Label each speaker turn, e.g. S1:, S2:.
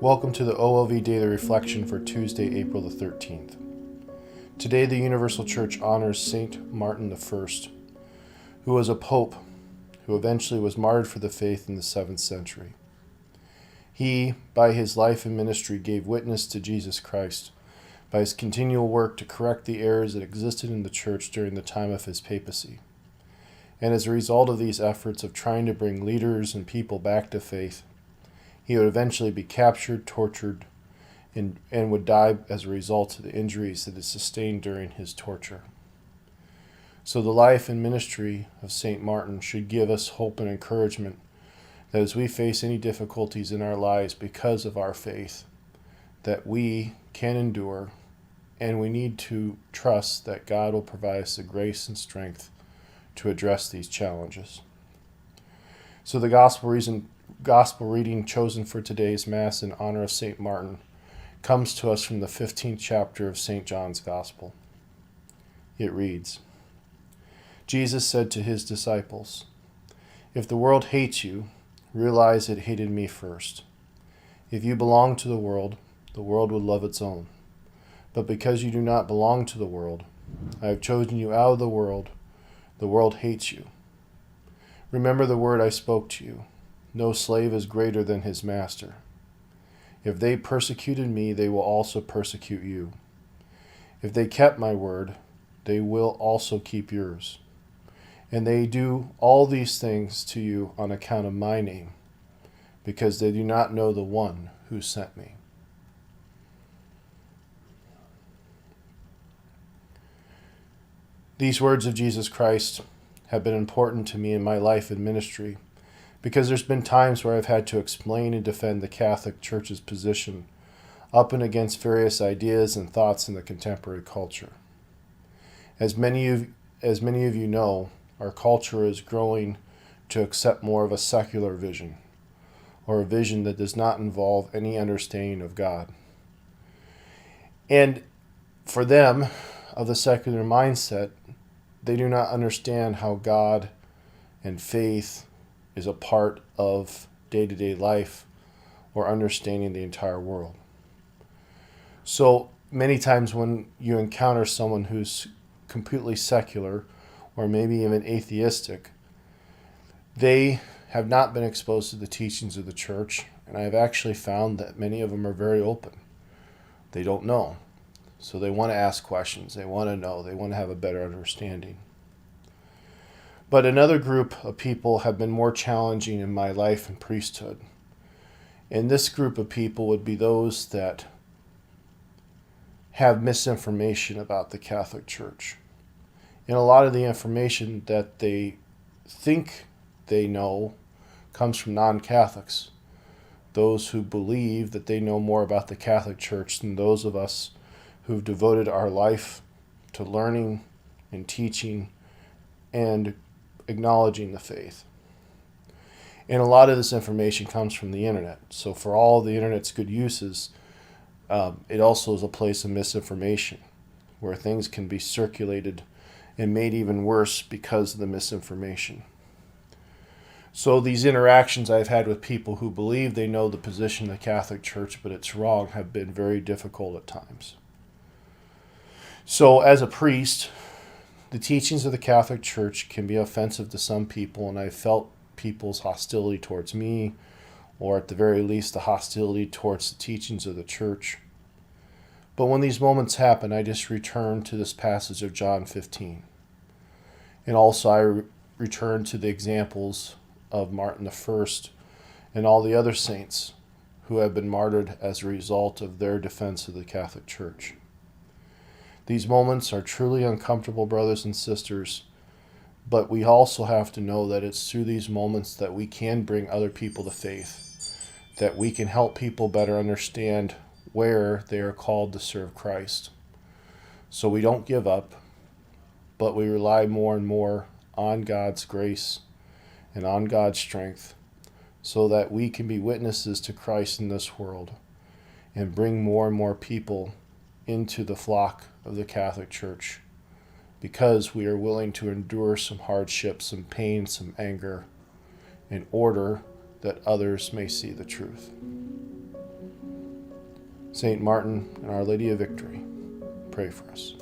S1: Welcome to the OLV Daily Reflection for Tuesday, April the 13th. Today, the Universal Church honors Saint Martin I, who was a pope who eventually was martyred for the faith in the 7th century. He, by his life and ministry, gave witness to Jesus Christ by his continual work to correct the errors that existed in the Church during the time of his papacy. And as a result of these efforts of trying to bring leaders and people back to faith, he would eventually be captured, tortured, and would die as a result of the injuries that he sustained during his torture. So the life and ministry of St. Martin should give us hope and encouragement that as we face any difficulties in our lives because of our faith, that we can endure, and we need to trust that God will provide us the grace and strength to address these challenges. So the gospel reading chosen for today's Mass in honor of St. Martin comes to us from the 15th chapter of St. John's Gospel. It reads, Jesus said to his disciples, "If the world hates you, realize it hated me first. If you belong to the world would love its own. But because you do not belong to the world, I have chosen you out of the world hates you. Remember the word I spoke to you. No slave is greater than his master. If they persecuted me, they will also persecute you. If they kept my word, they will also keep yours. And they do all these things to you on account of my name, because they do not know the one who sent me." These words of Jesus Christ have been important to me in my life and ministry, because there's been times where I've had to explain and defend the Catholic Church's position up and against various ideas and thoughts in the contemporary culture. As many of you know, our culture is growing to accept more of a secular vision, or a vision that does not involve any understanding of God. And for them, of the secular mindset, they do not understand how God and faith is a part of day-to-day life or understanding the entire world. So many times when you encounter someone who's completely secular or maybe even atheistic, they have not been exposed to the teachings of the Church, and I've actually found that many of them are very open. They don't know, so they want to ask questions, they want to know, they want to have a better understanding. But another group of people have been more challenging in my life and priesthood. And this group of people would be those that have misinformation about the Catholic Church. And a lot of the information that they think they know comes from non-Catholics, those who believe that they know more about the Catholic Church than those of us who've devoted our life to learning and teaching and acknowledging the faith. And a lot of this information comes from the internet. So for all the internet's good uses, it also is a place of misinformation where things can be circulated and made even worse because of the misinformation. So these interactions I've had with people who believe they know the position of the Catholic Church, but it's wrong, have been very difficult at times. So as a priest, the teachings of the Catholic Church can be offensive to some people, and I've felt people's hostility towards me, or at the very least the hostility towards the teachings of the Church. But when these moments happen, I just return to this passage of John 15. And also I return to the examples of Martin I and all the other saints who have been martyred as a result of their defense of the Catholic Church. These moments are truly uncomfortable, brothers and sisters, but we also have to know that it's through these moments that we can bring other people to faith, that we can help people better understand where they are called to serve Christ. So we don't give up, but we rely more and more on God's grace and on God's strength so that we can be witnesses to Christ in this world and bring more and more people into the flock of the Catholic Church, because we are willing to endure some hardship, some pain, some anger, in order that others may see the truth. Saint Martin and Our Lady of Victory, pray for us.